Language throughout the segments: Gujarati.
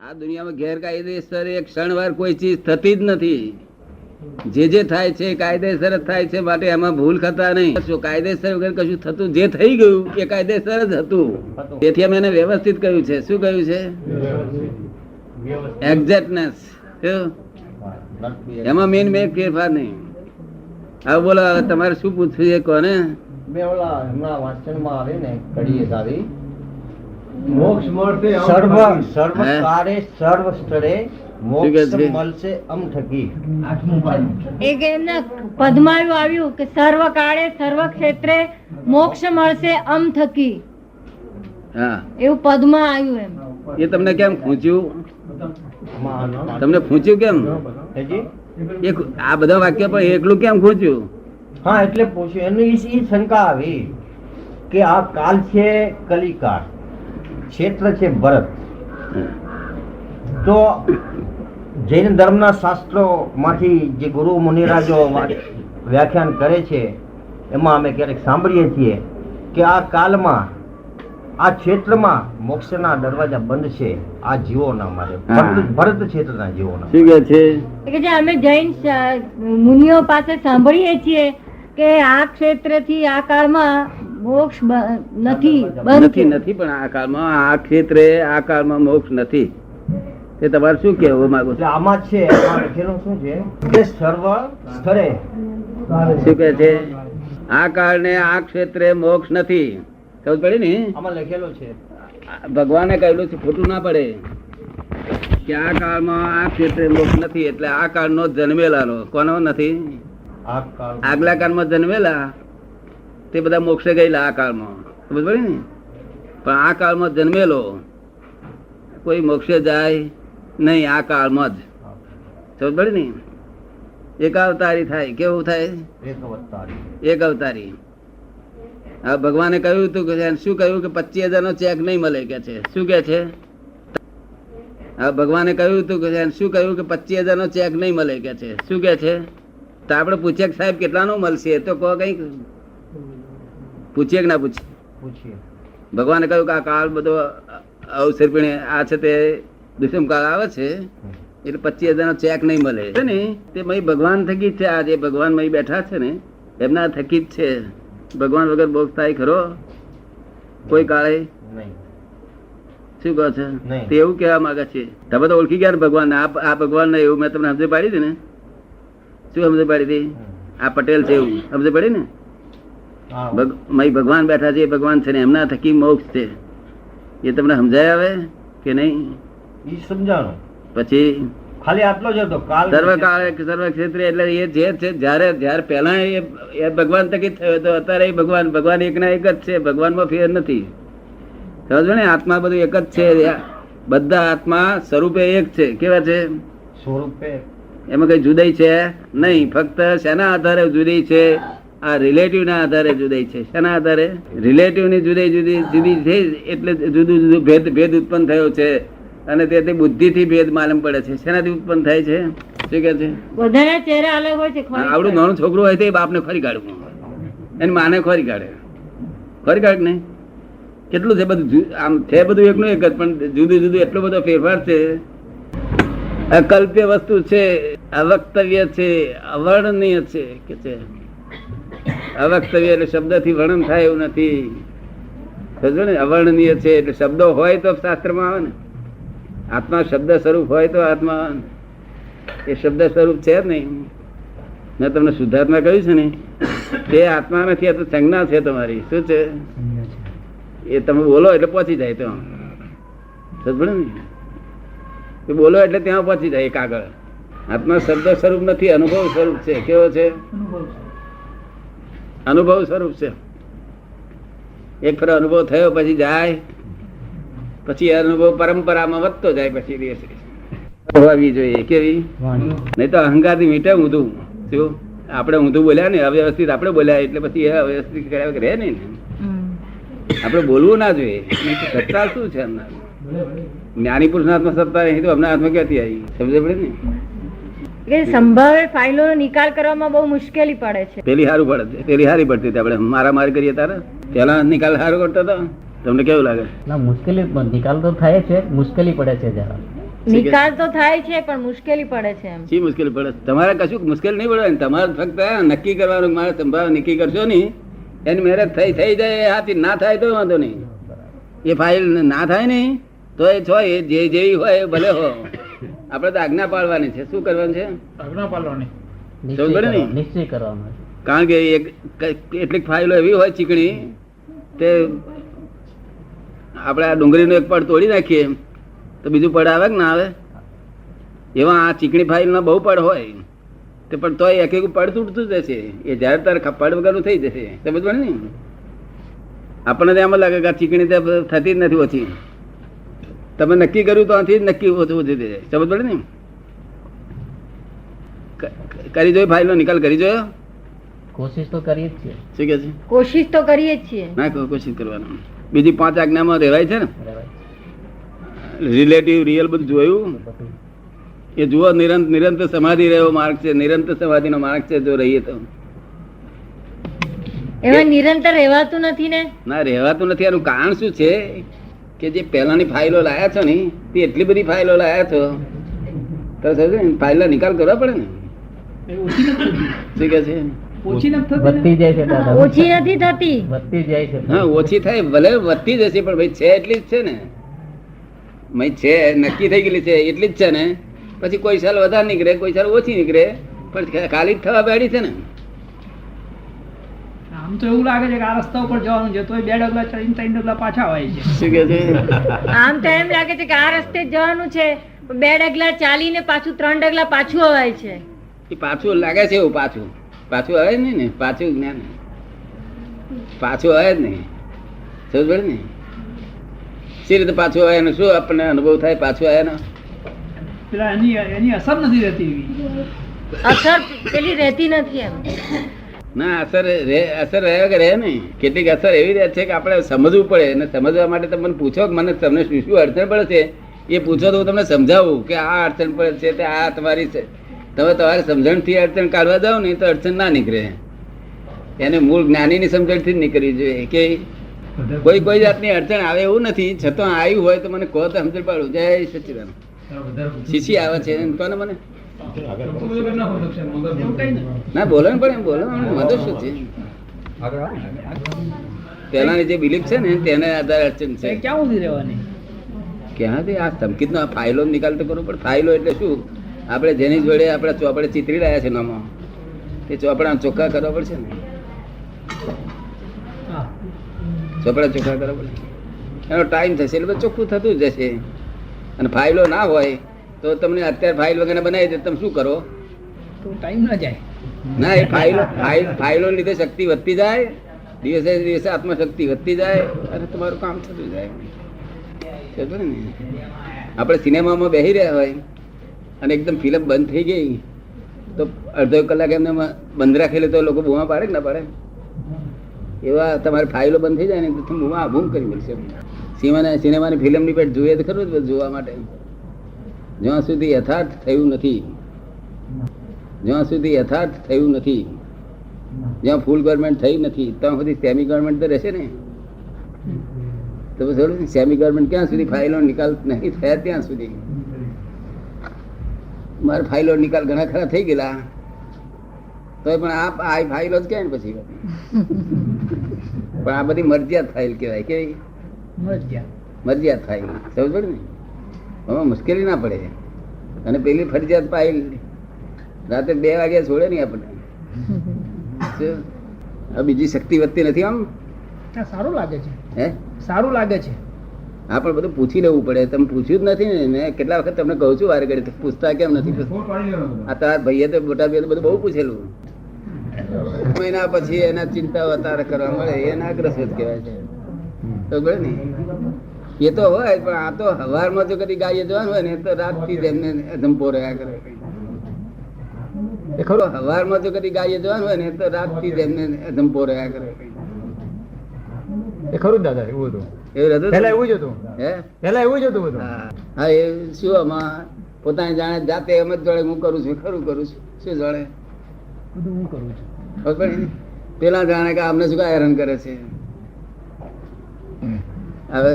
આ દુનિયામાં ગેરકાયદેસર એક ક્ષણવાર કોઈ ચીજ થતી જ નથી. જે થાય છે કાયદેસર જ થાય છે, માટે એમાં ભૂલ ખતા નહીં. કાયદેસર વગર કશું થતું જે થઈ ગયું એ કાયદેસર જ હતું. તેથી અમે એને વ્યવસ્થિત કહ્યું છે. શું કહ્યું છે? એક્ઝેક્ટનેસ. એમાં મેન ફેરફાર નહીં. હવે બોલો, તમારે શું પૂછવું છે? કોને? મેં ઓલા હમણાં વાંચનમાં આવી ને કડીએ સારી મોક્ષ મળશે સર્વ કાળે સર્વ સ્થળે મોક્ષ મળશે અમ થકી. એક એમના પદમાં આવ્યું કે સર્વ કાળે સર્વ ક્ષેત્રે મોક્ષ મળશે અમ થકી. હા, એવું પદમાં આવ્યું. એમ એ તમને કેમ ખૂંચ્યું? તમને ખૂંચ્યું કેમ? આ બધા વાક્ય પણ એકલું કેમ ખૂંચ્યું? હા, એટલે પૂછ્યું. એનું ઈ શંકા આવી કે આ કાળ છે કલિકાળ, ક્ષેત્ર છે ભરત. તો જૈન ધર્મના શાસ્ત્રો માંથી જે ગુરુ મુનિરાજો વ્યાખ્યાન કરે છે એમાં અમે ક્યારેક સાંભળીએ છીએ કે આ કાલમાં આ ક્ષેત્રમાં મોક્ષના દરવાજા બંધ છે આ જીવોના માટે, ભરત ક્ષેત્રના જીવોના. શું કહે છે? કે જે અમે જૈન મુનિઓ પાસે સાંભળીએ છીએ કે આ ક્ષેત્રથી આ કાળમાં મોક્ષ નથી, નથી. પણ આ કાળમાં આ ક્ષેત્રે આ કાળમાં મોક્ષ નથી. તે તમારે શું કહેવું માંગો છો? આમાં છે લખેલું શું છે કે સર્વ સ્થળે. શું કહે છે? આ કાળને આ ક્ષેત્રે મોક્ષ નથી. ખબર પડી ને? આમાં લખેલું છે. ભગવાને કહેલું છે, ખોટું ના પડે કે આ કાળમાં આ ક્ષેત્રે મોક્ષ નથી. એટલે આ કાળનો જન્મેલાનો કોનો નથી? આગલા કાળમાં જન્મેલા તે બધા મોક્ષે ગયેલા આ કાળમાં. ખબર પડી ને? પણ આ કાળમાં જન્મેલો કોઈ મોક્ષે જાય નહીં. આ કાળમાં જ ખબર પડી ને? એક અવતારી થાય. કેવું થાય? એક અવતારી. હવે ભગવાને કહ્યું હતું કે શું કહ્યું કે 25,000 નો ચેક નહીં મળે કે છે. શું કે છે? હવે ભગવાને કહ્યું હતું કે શું કહ્યું કે 25,000 નો ચેક નહીં મળે કે છે. શું કે છે? તો આપડે પૂછીએ કે સાહેબ કેટલાનો મળશે? તો કહો કઈક પૂછીએ કે ના પૂછીએ? ભગવાને કહ્યું કે આ કાળ બધો અવસર પીણે આ છે તે દુષ્મ કાળ આવે છે એટલે 25,000 નો ચેક નહીં મળે ને. તે ભગવાન થકી જ છે. આ જે ભગવાન બેઠા છે ને એમના થકી જ છે. ભગવાન વગર મોક્ષ થાય ખરો કોઈ કાળે? શું કહો છો? તે એવું કેવા માંગે છે. તમે તો ઓળખી ગયા ને ભગવાન. આ ભગવાન ને એવું મેં તમને સમજ પાડી હતી ને? શું સમજ પાડી હતી? આ પટેલ છે એવું સમજ પડી ને? ભગવાન બેઠા છે એ ભગવાન છે ને એમના થકી મોક્ષ છે. એ તમને સમજાય આવે કે નહીં? સમજાણો. પછી ખાલી આટલો જ હતો. સર્વ કાળે સર્વ ક્ષેત્રે એટલે એ જે છે જયારે પહેલા એ ભગવાન થકી થયો હતો, અત્યારે એ ભગવાન એકના એક જ છે. ભગવાનમાં ફેર નથી. સમજો ને? આત્મા બધું એક જ છે. બધા આત્મા સ્વરૂપે એક છે. કેવા છે? સ્વરૂપે. એમાં કઈ જુદાઈ છે નહીં. ફક્ત શેના આધારે જુદી છે? આ રિલેટિવ ના આધારે જુદાઈ છે. શેના આધારે? રિલેટિવ ની જુદી છે એટલે જુદું ભેદ ઉત્પન્ન થયો છે. અને તેથી બુદ્ધિ થી ભેદ માલુમ પડે છે. શેનાથી ઉત્પન્ન થાય છે? શું કે છે? બધાના ચહેરા અલગ હોય છે. આવડું નાનું છોકરું હોય તો એ બાપ ને ખોરી કાઢવું, એની માને ખોરી કાઢે. ખોરી કાઢ નહીં? કેટલું છે બધું? આમ છે બધું એકનું એક જ, પણ જુદું એટલો બધો ફેરફાર છે. અકલ્પ્ય વસ્તુ છે, અવક્તવ્ય છે, અવર્ણનીય છે. કે છે અવક્તવ્ય એટલે શબ્દ થી વર્ણન થાય એવું નથી. સમજો ને? અવર્ણનીય છે એટલે શબ્દો હોય તો શાસ્ત્રમાં આવે ને. આત્મા શબ્દ સ્વરૂપ હોય તો આત્મા એ શબ્દ સ્વરૂપ છે જ નહીં. મેં તમને શુદ્ધાત્મા કહ્યું છે ને તે આત્મા નથી. આ તો સંજ્ઞા છે તમારી. શું છે? એ તમે બોલો એટલે પહોંચી જાય. તો સમજો ને? એ બોલો એટલે ત્યાં પહોંચી જાય. એક આગળ આત્મા શબ્દ સ્વરૂપ નથી, અનુભવ સ્વરૂપ છે. કેવો છે? અનુભવ સ્વરૂપ છે. એક ફરો અનુભવ થયો પછી જાય, પછી અનુભવ પરંપરામાં વધતો જાય. પછી દિવસે હોવી જોઈએ. કેવી? નહીં તો અહંકાર થી મીટે ઊંધું. શું આપણે ઊંધું બોલ્યા ને, અવ્યવસ્થિત આપણે બોલ્યા એટલે પછી એ અવ્યવસ્થિત કર્યા રહે ને. આપણે બોલવું ના જોઈએ. સત્તા શું છે? જ્ઞાની પુરુષ ના હાથમાં સત્તા નહીં તો અમને હાથમાં ક્યાંથી આવી? સમજ પડે ને? સંભાવે ફાઇલો નો નિકાલ કરવામાં બહુ મુશ્કેલી પડે છે. પેલી સારું પડે, પેલી સારી પડતી હતી. આપણે મારા મારી કરીએ તારે પેલા નિકાલ સારો કરતો હતો. તમને કેવું લાગે? ના, મુશ્કેલી નિકાલ તો થાય છે, મુશ્કેલી પડે છે જરા. નિકાલ તો થાય છે પણ મુશ્કેલી પડે છે એમ. શી મુશ્કેલી પડે? તમારે કશું મુશ્કેલ નહીં પડે. તમારે ફક્ત નક્કી કરવાનું, મારે સંભાવ નક્કી કરશો નહીં, એની મહેનત થઈ જાય હાથી, ના થાય તો વાંધો નહીં. એ ફાઇલ ના થાય નહીં તો એ છો એ જે જેવી હોય એ ભલે હો, આપણે તો આજ્ઞા પાડવાની છે. શું કરવાનું છે? આજ્ઞા પાડવાની. સમજ પડે ને? નિશ્ચય કરવાનો. કારણ કે કેટલીક ફાઇલો એવી હોય ચીકણી, તે આપણે આ ડુંગળીનો એક પડ તોડી નાખીએ તો બીજું પડ આવે કે ના આવે? એવા આ ચીકણી ફાઇલના બહુ પડ હોય તે પણ તોય એક એક પડ તૂટતું જ જશે. એ જ્યારે તારે પડ વગરનું થઈ જશે. સમજ પડે ને? આપણને તો એમ લાગે કે આ ચીકણી થતી જ નથી ઓછી. તમે નક્કી કર્યું તો આથી જ નક્કી ઓછું થઈ જાય. સમજ પડે ને? કરી જોઈ ફાઇલનો નિકાલ કરી જોયો? કોશિશ તો કરીએ જ છીએ. શું કે છે? કોશિશ તો કરીએ જ છીએ. ના કોશિશ કરવાનું. બીજી 5 આજ્ઞામાં રહેવાય છે ને? રિલેટિવ રિયલ બધું જોયું એ જુઓ. નિરંતર સમાધિ રહેવો માર્ગ છે. નિરંતર સમાધિનો માર્ગ છે જો રહીએ તો. એમાં નિરંતર રહેવાતું નથી ને? ના રહેવાતું નથી. એનું કારણ શું છે કે જે પહેલાની ફાઇલો લાયા છો ને તે એટલી બધી ફાઇલો લાયા છો તો ફાઇલનો નિકાલ કરવા પડે ને. શું કે છે? વધતી જાય છે દાદા. ઓછી નથી થતી. વધતી જાય છે. હા ઓછી થાય ભલે વધતી જશે પણ ભાઈ છે એટલી જ છે ને. ભાઈ છે નક્કી થઈ ગયેલી છે એટલી જ છે ને. પછી કોઈ સાલ વધારે નીકળે, કોઈ સાલ ઓછી નીકળે, પણ ખાલી જ થવા બેડી છે ને. આમ તો એવું લાગે છે કે આ રસ્તા ઉપર જવાનું છે તોય 2 ડગલા ચડીને 3 ડગલા પાછા આવે છે. શું કે છે? આમ તો એમ લાગે છે કે આ રસ્તે જ જવાનું છે, 2 ડગલા ચાલીને પાછું 3 ડગલા પાછું અવાય છે. એ પાછું લાગે છે એવું. પાછું આવે જ નહીં ને. પાછું જ્ઞાન પાછું આવે જ નહીં. સમજ પડે ને? સી રીતે પાછું આવે ને શું આપણને અનુભવ થાય પાછું આવે ને? પેલા એની અસર નથી રહેતી એવી. અસર પેલી રહેતી નથી એમ. ના અસર રહ્યા કે રહે નહીં. કેટલીક અસર એવી રહે છે કે આપણે સમજવું પડે. અને સમજવા માટે તમે મને પૂછો કે મને તમને શું શું અડચણ પડે છે એ પૂછો તો હું તમને સમજાવું કે આ અડચણ પડે છે તે આ તમારી છે. તમે તમારી સમજણથી અડચણ કાઢવા જાઓ ને તો અડચણ ના નીકળે. એને મૂળ જ્ઞાનીની સમજણથી જ નીકળવી જોઈએ. કે કોઈ જાતની અડચણ આવે એવું નથી, છતાં આવ્યું હોય તો મને કહો તો સમજણ પાડું. જય સચિદાનંદ. શીશી આવે છે કોને? મને ના બોલો ને પણ એમ બોલો. મદદ શું છે? પેલાની જે બિલીફ છે ને તેને આધારે અડચણ છે. ક્યાં સુધી રહેવાની? ક્યાંથી આ ધમકીનો આ ફાઇલો નિકાલ તો કરવો પડે. ફાઇલો એટલે શું? આપણે જેની જોડે આપણા ચોપડે ચિતરી રહ્યા છે નામાં તે ચોપડા ચોખ્ખા કરવા પડશે ને. ચોપડા ચોખ્ખા કરવા પડે. એનો ટાઈમ થશે એટલે ચોખ્ખું થતું જ જશે. અને ફાઇલો ના હોય તો તમને અત્યારે ફાઇલ વગેરે બનાવી દે તમે શું કરો? તો ટાઈમ ના જાય. ના એ ફાઇલો લીધે શક્તિ વધતી જાય, દિવસે દિવસે આત્મશક્તિ વધતી જાય અને તમારું કામ થતું જાય. આપણે સિનેમામાં બેસી રહ્યા હોય અને એકદમ ફિલ્મ બંધ થઈ ગઈ તો અડધો કલાક એમને બંધ રાખેલી તો લોકો બૂમા પાડે કે ના પાડે? એવા તમારી ફાઇલો બંધ થઈ જાય ને તો બૂમા બૂમ કરી મળશે. સિનેમાની ફિલ્મની પેટ જોઈએ તો ખરું જ જોવા માટે. જ્યાં સુધી યથાર્થ થયું નથી, જ્યાં સુધી યથાર્થ થયું નથી, જ્યાં ફૂલ ગવર્મેન્ટ થઈ નથી ત્યાં સુધી સેમી ગવર્મેન્ટ તો રહેશે ને. તમે જોડો ને સેમી ગવર્મેન્ટ ક્યાં સુધી ફાઇલો નિકાલ નહીં થયા ત્યાં સુધી. મારે ફાઇલો નિકાલ ઘણા ખરા થઈ ગયેલા તો પણ આ ફાઇલો જ ક્યાં પછી પણ આ બધી મરજિયાત ફાઇલ કહેવાય. કેવી મરજિયાત ફાઇલ? સમજ પડે ને? હવે મુશ્કેલી ના પડે. અને પેલી ફરજિયાત ફાઇલ રાતે 2 વાગ્યા છોડે નહીં આપણને. બીજી શક્તિ વધતી નથી. આમ સારું લાગે છે. હે સારું લાગે છે. હા પણ બધું પૂછી લેવું પડે. તમે પૂછ્યું જ નથી ને. મેં કેટલા વખત તમને કહું છું વારે ઘડી પૂછતા કેમ નથી? આ તારા ભાઈએ તો મોટા ભાઈએ બધું બહુ પૂછેલું. મહિના પછી એના ચિંતા વધારે કરવા મળે એના અગ્રસત કહેવાય છે. બરાબર ને? એ તો હોય પણ આ તો હવારમાં જો કદી ગાઈએ જવાનું હોય ને તો રાતથી જ એમને ધંપો રહ્યા કરે. એ ખરો હવારમાં જો કદી ગાઈએ જવાનું હોય ને તો રાતથી જ એમને ધંપો રહ્યા કરે. એ ખરું દાદા. એવું હતું. એવું હતું પહેલા એવું જ હતું. હે પહેલા એવું જ હતું બધું. હા એ શું આમાં પોતાની જાણે જાતે એમ જ જાણે હું કરું છું ખરું કરું છું. શું જાણે બધું હું કરું છું. ખબર પડી? પેલા જાણે કે અમને શું કાંઈ હેરાન કરે છે. હવે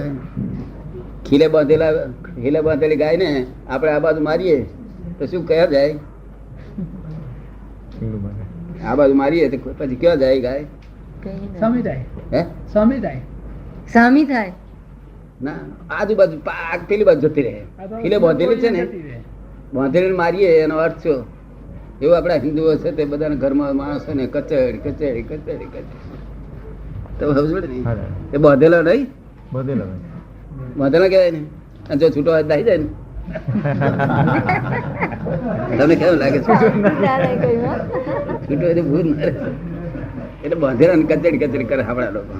ખીલે બાંધેલા હિલે બાંધેલી ગાય ને આપણે આ બાજુ મારીએ તો શું કયા જાય? આ બાજુ મારીએ તો પછી ક્યાં જાય ગાય? સામી થાય, હે સામી થાય. સામી થાય. ના, આજુબાજુ પાક પેલી બાજુ જતી રહે. આ તો હિલે બાંધેલી છે ને, જતી રહે. બાંધેલી મારીએ એનો અર્થ શું? એવું આપણા હિન્દુઓ છે તે બધાના ઘરમાં માણસો ને કચેડી કચેડી કચેડી કચેડી તો સમજ ને એ બાંધેલો નહીં, બાંધેલો કહેવાય ને. અને જો છૂટો હાથ દાઈ જાય ને તમને કેવું લાગે છે? છૂટો એટલે ભૂલ ના રહે. એટલે બાંધેલા ને કચેડી કચેડી કરે આપણા લોકો.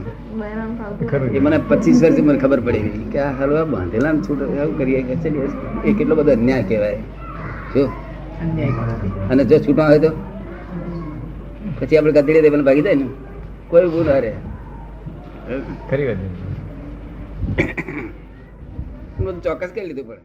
એ મને 25 વર્ષથી મને ખબર પડી કે આ હાલવા બાંધેલા ને છૂટો એવું કરીએ કચેડી, એ કેટલો બધો અન્યાય કહેવાય. શું? અને જો છૂટા હોય તો પછી આપણે કચેડી દે ભાગી જાય ને, કોઈ ભૂલ ના રહે. ખરી વાત બધું ચોક્કસ કરી લીધું પડે.